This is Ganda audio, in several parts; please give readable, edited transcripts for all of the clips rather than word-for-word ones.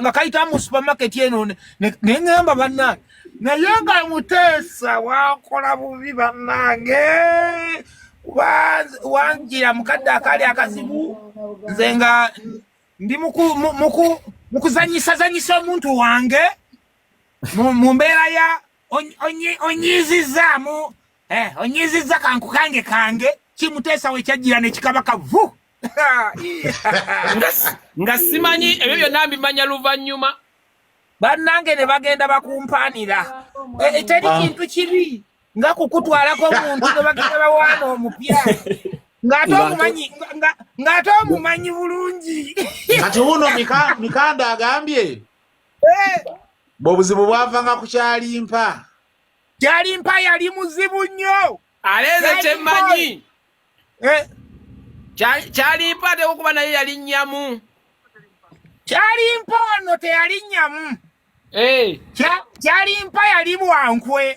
nga kayita mu supermarket eno ne ngamba bannange naye nga Muteesa wakola bubi bannange wanjira mukadde akali akazibu nze nga ndi mukuzanyisa omuntu wange mu mbeera ya onyiziza kanku kange Kimuteesa we kyajjira ne kikabaka vu nga simanyi ebyo byonna mbimanya luvannyuma bannange ne bagenda bakumpanira teri kintu kibi nga kukutwalako omuntu ne bagenda bawaana omupya ng'ate omumanyi bulungi kati uno Mikanda agambye bw'obuzibu bwavanga ku Kyalimpa yali muzibu nnyo aleeze kyemmanyi Kyalimpa tekukuba naye yali nnyamu Kyalimpa ono teyali nnyamu Kyalimpa yali bwankwe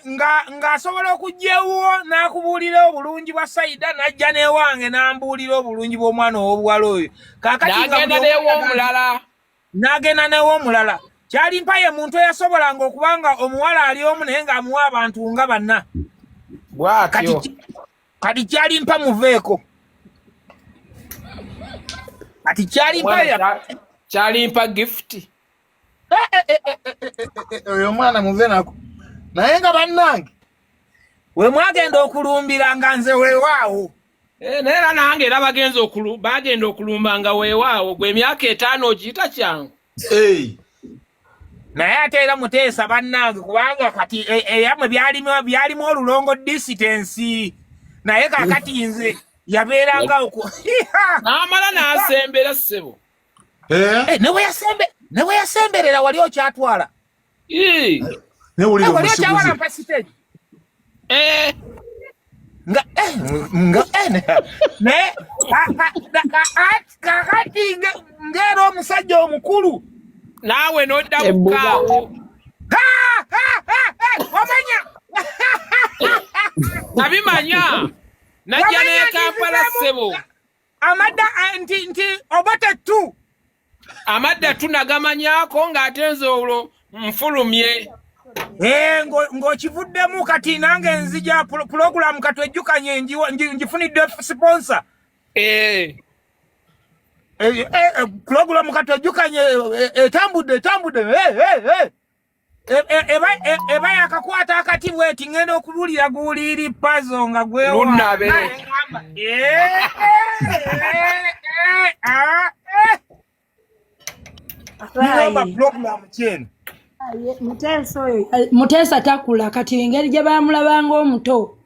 ng'asobola okujja ewuwo n'akubuulira obulungi bwa Saida n'ajja n'ewange n'ambuulira obulungi bw'omwana ow'obuwala oyo n'agenda n'ew'omulala Kyalimpa ye muntu eyasobolanga okubanga omuwala ali omu naye ng'amuwa abantu nga banna kati Kyalimpa muveeko kati Kyalimpa gift oyo mwana muve nako naye nga bannange we mwagenda okulumbira nga nze weewaawo naye era nange era bagenda okulumba nga weewaawo gwe emyaka 5 ogiyita kyangu naye ate era Muteesa bannange kubanga kati eyamwe byalimu olulongo distance naye kakati nze yabeeranga n'amala n'asembera ssebo ne we yasemberera wali okyatwala wali okyawala mpasiteri kakati ng'era omusajja omukulu naawe n'odda mukaawo omanya nabimanya najja ne Kampala ssebo amadda nti obote tu amadda tunagamanyako ng'ate nze olwo nfulumye ng'okivuddemu kati nange nzija pulogulamu katwejjukanye ngifunidde sponsor pulogulamu katwejjukanye etambudde eba yakakwata akati bweti ngenda okubuulira guliiri pazo nga lunabe Muteesa takula kati engeri gye bamulabanga omuto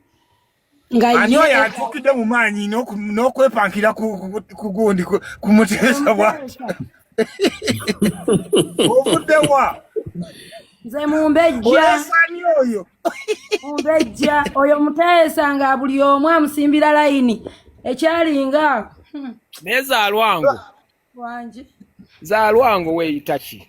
ani oyo atuukidde mu maanyi n'okwepankira ku gundi ku Muteesa bwati ovuddewa nze mumbejja oyo Muteesa nga buli omu amusimbira layini ekyalinga naye zaalwango wangi zaalwango weeyita ki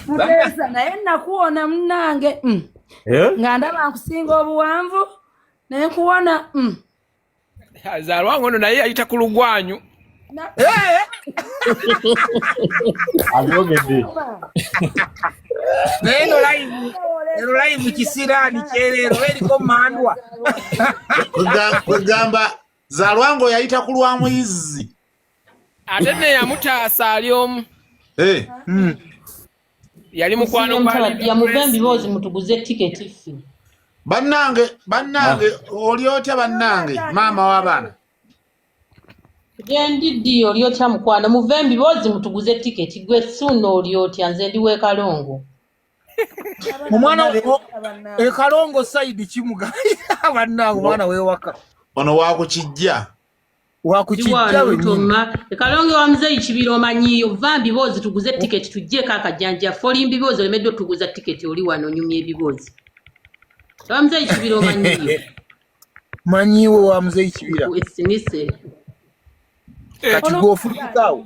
Muteesa naye nakuwona munnange nga ndaba nkusinga obuwanvu naye nkuwona zaalwango ono naye yayita ku lugwanyu ero live kisirani kyerero eriko mandwa kwegamba zaalwango yayita ku lwamuyizzi ate ne yamutaasa ali omu yali mukwano ya Muvembi bozi mutuguze tiketi ffe bannange oli otya bannange maama w'abaana Gendidi oli otya mukwano Muvembi bozi mutuguze tiketi gwe Ssuuna oli otya nze ndi we Kalongo omwana Kalongo side kimuga bannange omwana weewaka ono wakukijja Toma Kalongo wa Mzee Kibiro manyiyo Vambi bozi tuguze tiketi tujje kakajanja folimbi bozi olemedde tuguza tiketi oli wano nyumye ebibozi wa Mzee Kibiro manyiwo wa Mzee Kibira wesinise kati gofulikawo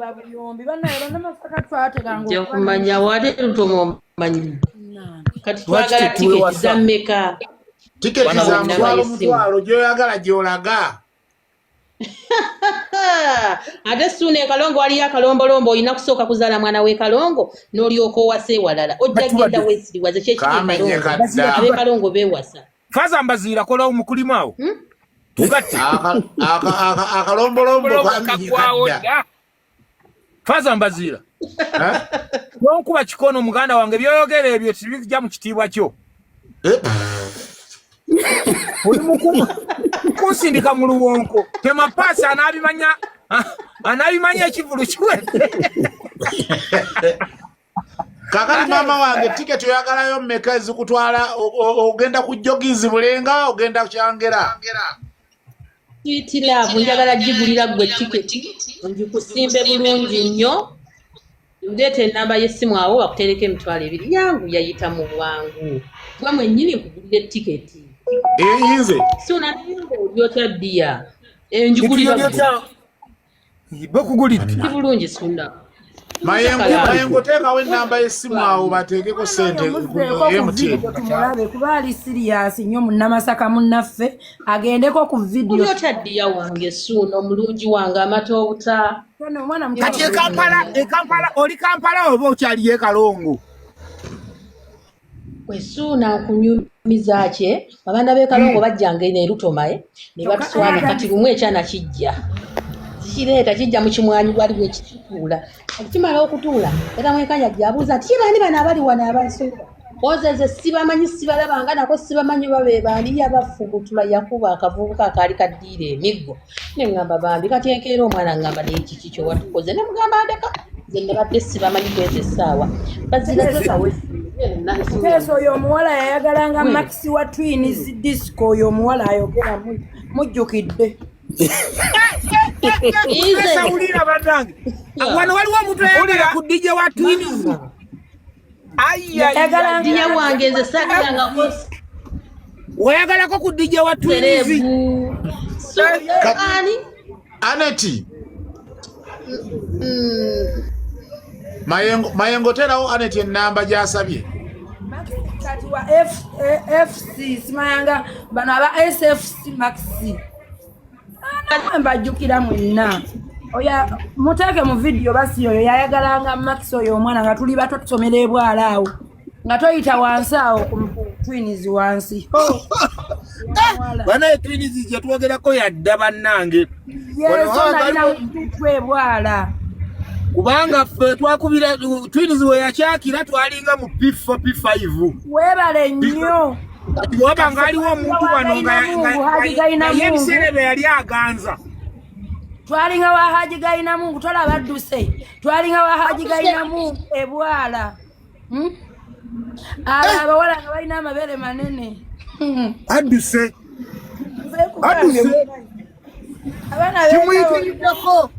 nje kumanya wade ntomo manyi kati twagala tiketi za mmeka tiketi za mutwalo gyoyagala gyolaga Ate Ssuuna Kalongo waliyo akalombolombo olina kusooka kuzaala mwana we Kalongo n'olyoka owasa ewalala ojja genda weesiriwaze kyekiri Kalongo beewasa Faza Mbaziira kola omukulimu awo tugatte akalombolombo Faza Mbaziira nonkuba kikono muganda wange byoyogera ebyo tibijja mu kitiibwa kyo oli mukuma kusindika mu luwonko temapaasi anabimanya ekivulu kiwedde kakati mama wange tiketi oyagalayo mmeka ezikutwala ogenda ku jogizi bulenga ogenda kyangera Sweetlove njagala gigulira gwe tiketi ngikusimbe bulungi nnyo ndeeta ennamba y'essimu awo bakutereka emitwalo 2 yangu yayita mu bwangu gwe mwennyini nkugulira tiketi nze Ssuuna nayingo olyotya ddiya njigulira bakugulidde bulungi Ssuuna mayengo teekawo ennamba y'essimu awo bateekeko sente tumulabe kuba ali sirias nnyo munnamasaka munnaffe agendeko ku vidiyo olyotya ddiya wange Ssuuna omulungi wange amata obuta kati ekampala oli Kampala oba okyali e Kalongo gwe Ssuuna nkunyumiza kye abaana b'e Kalongo bajjanga ne Lutomae ne batuswana kati lumu ekyana kijja kireeta kijja mu kimwanyi waliwo ekituula kimala okutuula era mwekanya gyabuuza nti kibaani bano abali wano abansuuba ozeze sibamanyi sibalabanga nako sibamanyi babe baani yabafugutula yakuba akavubuka akaali kaddiira emiggo ne ŋŋamba bambi kati enkeera omwana ŋŋamba nekiki kyo watukoze ne mugamba ndeka nze ne badde sibamanyi kweza essaawa bazirazesawe Peso oyo omuwala yayagalanga Maxi wa Twins disco oyo omuwala ayogera mujjukidde Sawulira batange wano waliwo omuntu ayagala ku DJ wa Twins diya wange nze sagalanga wayagalako ku DJ wa Twins ani Aneti mayengo terawo Aneti ennamba gyasabye kati wa FC simayanga bano aba SFC Maxi mbajjukira mwenna oya muteeke mu vidiyo basi oyo yayagalanga Max oyo omwana nga tuli bato tusomera ebwala awo nga toyita wansi awo ku Twins wansi bana Twins gye twogerako yadda bannange ebwala kubanga ffe twakubira Twins we yakyakira twalinga mu P4 P5 weebale nnyo waba ngaliwo omuntu wano nga yebiseera yali aganza twalinga wa Haji Gaina Mungu tolaba dduse twalinga wa Haji Gaina Mungu ebwala abawala nga balina amabeere manene adduse abaana kimuyitiriddeko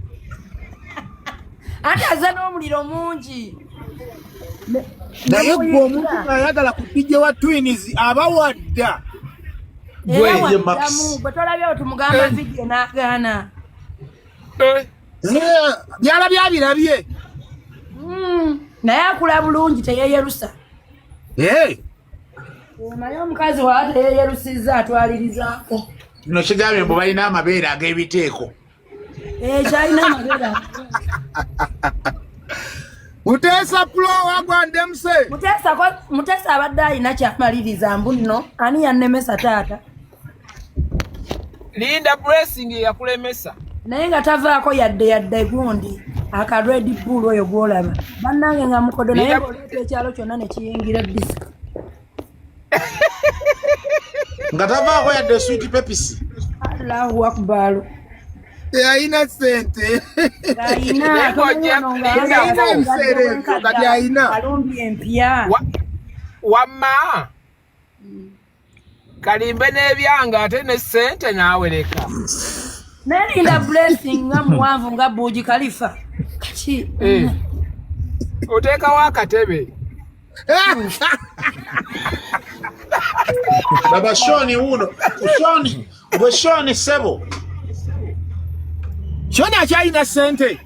ate aza n'omuliro mungi naye gwe omuntu ng'ayagala ku DJ wa Twins abawadda gwe tolabye otumugamba vidiyo n'agaana byalabye abirabye naye akula bulungi teyeyerusa naye omukazi waa teyeyerusiza atwalirizaako kino kigambye mbu balina amabeere ag'ebiteeko kyalina amabeere Mutesa Pro wagwande mse Mutesa abadde alina kyamaliriza mbu nno ani yannemesa taata Linda Blessing yakulemesa naye nga tavaako yadde gundi aka Red Bull oyo gwolaba bannange nga mukodo naye ng'oleeta ekyalo kyonna ne kiyingira disika nga tavaako yadde Sweet Pepsi Allahu akbar ayina sente ayina kalumbi empya wamma kalimbe n'ebyanga ate ne sente naawereka Linda Blessing nga muwanvu nga Buji Khalifa kati oteekawo akatebe baba Shoni uno Shoni sebo Shoni akyalina sente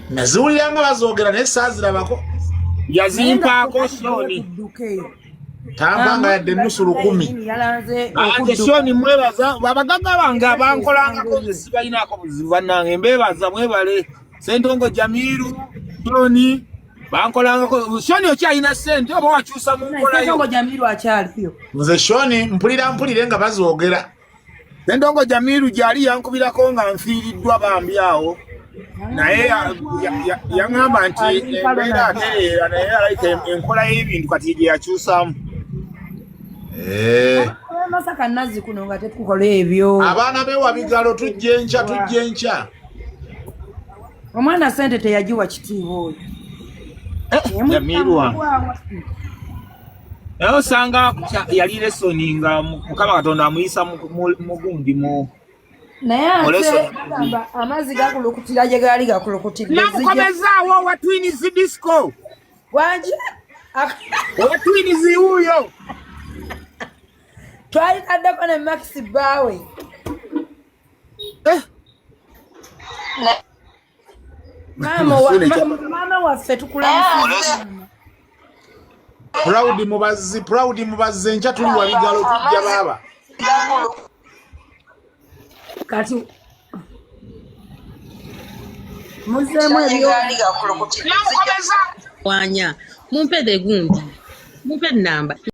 naziwulira nga bazoogera naye saazirabako yazimpaako Shoni Tampanga yadde nusu 10. Yalanze Anje Shoni mwebaza abagagga bange abankolangako sibalinaako buzibu bannange mbebaza mwebale Ssentongo Jamiru Shoni bankolangako Shoni okyalina ssente oba wakyusa mu nkola yo Ssentongo Jamiru akyaliyo Nze Shoni mpulire nga bazoogera. Ssentongo Jamiru gyali yankubirako nga nfiiriddwa bambi awo naye yaŋŋamba nti embeera atereera naye alayika enkola y'ebintu kati gye yakyusaamu. Masaka nazi kuno nga tetukola ebyo. Abaana be wabigalo tujje enkya. Omwana sente teyagiwa kitiibwa oyo. Jamiru wange. Naye osanga yali lesoni nga Mukama Katonda amuyisa mugundi mu. Naye ate agamba amazzi gakulukutira gye gaali gakulukutidde. Namukomezaawo wa Twins Disco. Wanje? Wa Twins huyo. Twali taddeko ne Max Bawe. Mama waffe tukulamusa. Proud mubazzi enkya tuli wabigalo tujja baba. Kati muzeemu ebyo wanya mumpe de gundi mumpe namba